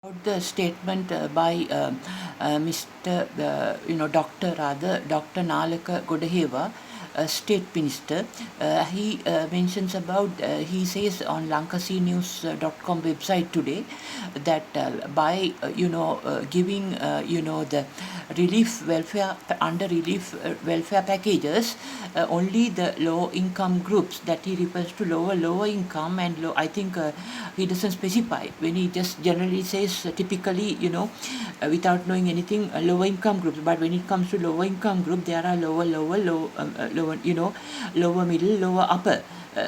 About the statement by Mr. Dr. Dr. Nalaka Godaheva, State Minister. He mentions about, he says on lankasinews.com website today that by, giving, the relief welfare, under relief welfare packages, only the low income groups, that he refers to lower income and low, I think he doesn't specify when he just generally says typically, without knowing anything, lower income groups. But when it comes to lower income group, there are lower, lower middle, lower upper.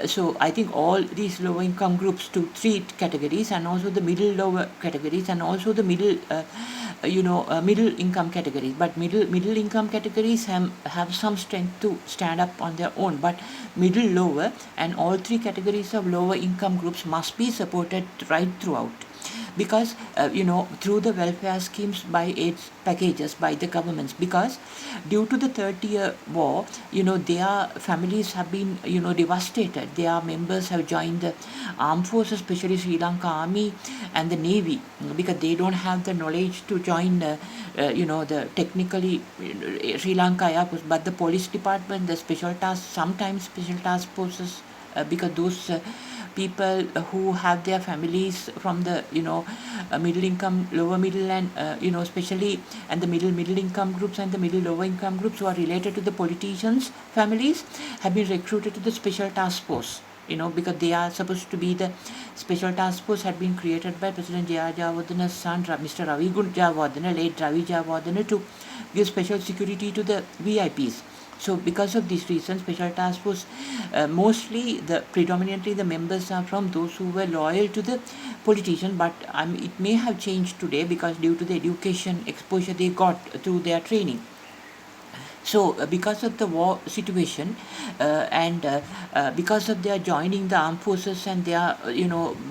So I think all these lower income groups to three categories, and also the middle lower categories, and also the middle middle income categories. But middle income categories have some strength to stand up on their own, but middle lower and all three categories of lower income groups must be supported right throughout, because through the welfare schemes, by aid packages by the governments, because due to the 30-year war, their families have been devastated. Their members have joined the armed forces, especially Sri Lanka Army and the Navy, because they don't have the knowledge to join the technically Sri Lanka Air Force, but the police department, the sometimes special task forces, because those people who have their families from the middle income, lower middle, and especially, and the middle income groups and the middle lower income groups who are related to the politicians' families, have been recruited to the special task force. Because they are supposed to be the special task force, had been created by President J.R. Jayawardena's son, Mr. Ravi Jayawardena, late Ravi Jayawardena, to give special security to the VIPs. So because of this reason, special task force, mostly predominantly the members are from those who were loyal to the politician, but it may have changed today, because due to the education exposure they got through their training. So because of the war situation, and because of their joining the armed forces, and their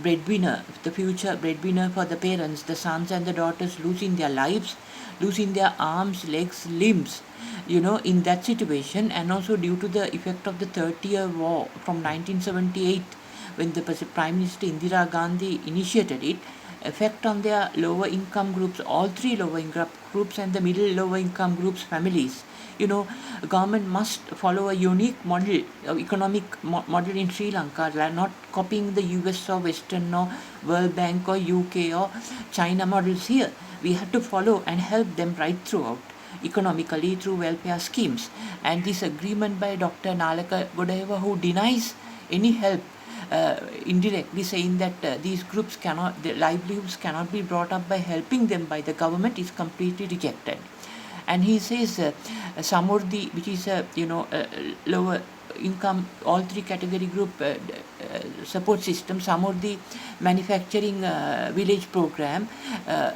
breadwinner, the future breadwinner for the parents, the sons and the daughters losing their lives, losing their arms, legs, limbs, in that situation, and also due to the effect of the 30-year war from 1978, when the Prime Minister Indira Gandhi initiated it, effect on their lower income groups, all three lower income groups and the middle lower income groups families. Government must follow a unique model, economic model in Sri Lanka, not copying the US or Western or World Bank or UK or China models here. We have to follow and help them right throughout, economically, through welfare schemes. And this agreement by Dr. Nalaka Godaheva, who denies any help, indirectly saying that these groups their livelihoods cannot be brought up by helping them by the government, is completely rejected. And he says Samurdhi, which is a lower income, all three category group support system, Samurdhi manufacturing village program.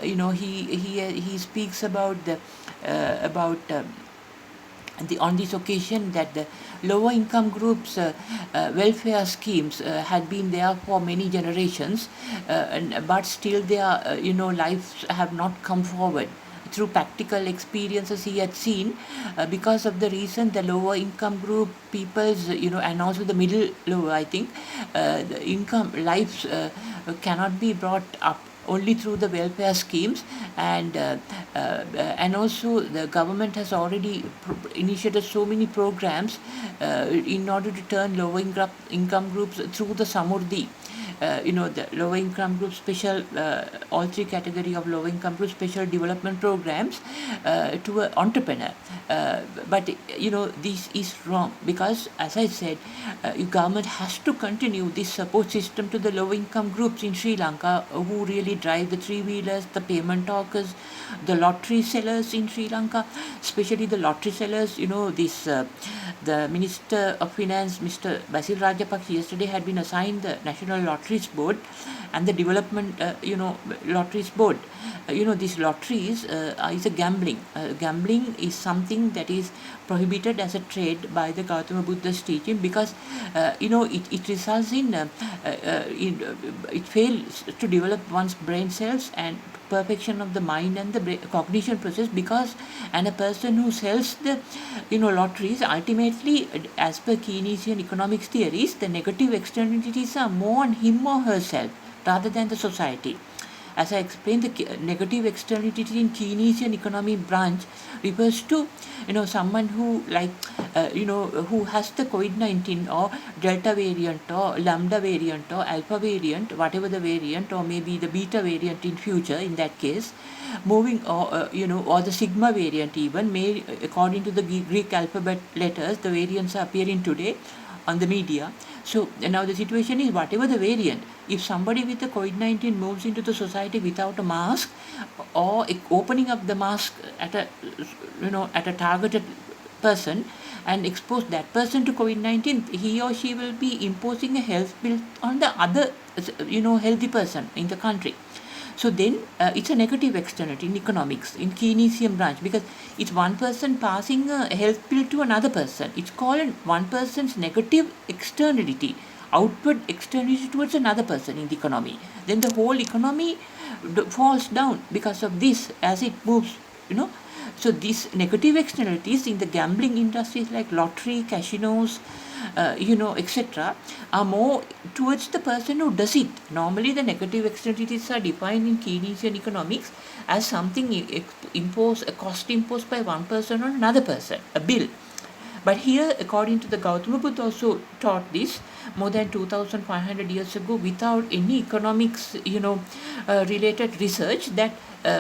He speaks about on this occasion that the lower income groups welfare schemes had been there for many generations, but still their lives have not come forward. Through practical experiences he had seen, because of the reason the lower income group people's, and also the middle lower, I think, the income lives cannot be brought up only through the welfare schemes. And also the government has already initiated so many programs in order to turn lower income groups through the Samurdhi, the lower income group special, all three category of lower income group special development programs to an entrepreneur. But this is wrong, because as I said, government has to continue this support system to the low income groups in Sri Lanka, who really drive the three-wheelers, the payment talkers, the lottery sellers in Sri Lanka, especially the lottery sellers. The Minister of Finance, Mr. Basil Rajapaksa, yesterday had been assigned the National Lotteries Board and the Development, Lotteries Board. These lotteries is a gambling. Gambling is something that is prohibited as a trade by the Gautama Buddha's teaching, because it results in it fails to develop one's brain cells and perfection of the mind and the cognition process, because and a person who sells the lotteries, ultimately, as per Keynesian economics theories, the negative externalities are more on him or herself rather than the society. as I explained, the negative externalities in Keynesian economy branch refers to, someone who who has the COVID-19 or Delta variant or Lambda variant or Alpha variant, whatever the variant, or maybe the Beta variant in future. In that case, moving or the Sigma variant even, may according to the Greek alphabet letters, the variants are appearing today on the media. So now the situation is, whatever the variant, if somebody with the COVID-19 moves into the society without a mask, or opening up the mask at a targeted person and expose that person to COVID-19, he or she will be imposing a health bill on the other healthy person in the country. So then it's a negative externality in economics, in Keynesian branch, because it's one person passing a health bill to another person. It's called one person's negative externality, outward externality towards another person in the economy. Then the whole economy falls down because of this as it moves. So these negative externalities in the gambling industries like lottery, casinos, etc., are more towards the person who does it. Normally, the negative externalities are defined in Keynesian economics as something a cost imposed by one person on another person, a bill. But here, according to the Gautama Buddha, also taught this more than 2,500 years ago without any economics, related research, that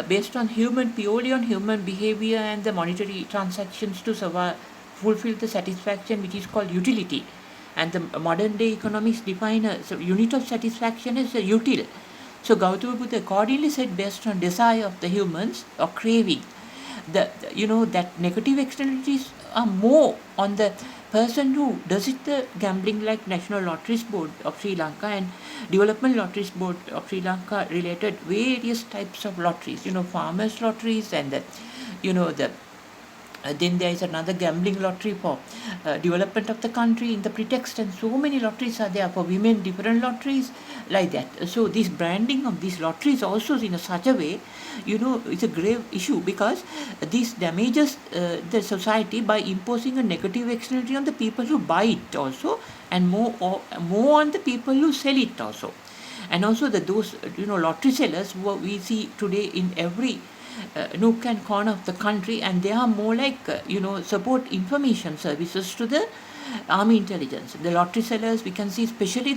based on purely on human behavior and the monetary transactions to fulfill the satisfaction, which is called utility. And the modern day economics define a unit of satisfaction as a util. So Gautama Buddha accordingly said, based on desire of the humans or craving, that negative externalities are more on the person who does it, the gambling, like National Lotteries Board of Sri Lanka and Development Lotteries Board of Sri Lanka related various types of lotteries, farmers lotteries, and then there is another gambling lottery for development of the country in the pretext, and so many lotteries are there for women, different lotteries like that. So this branding of these lotteries also in such a way, it's a grave issue, because this damages the society by imposing a negative externality on the people who buy it also, and more on the people who sell it also. And also those lottery sellers who we see today in every nook and corner of the country, and they are more like support information services to the army intelligence. The lottery sellers, we can see especially the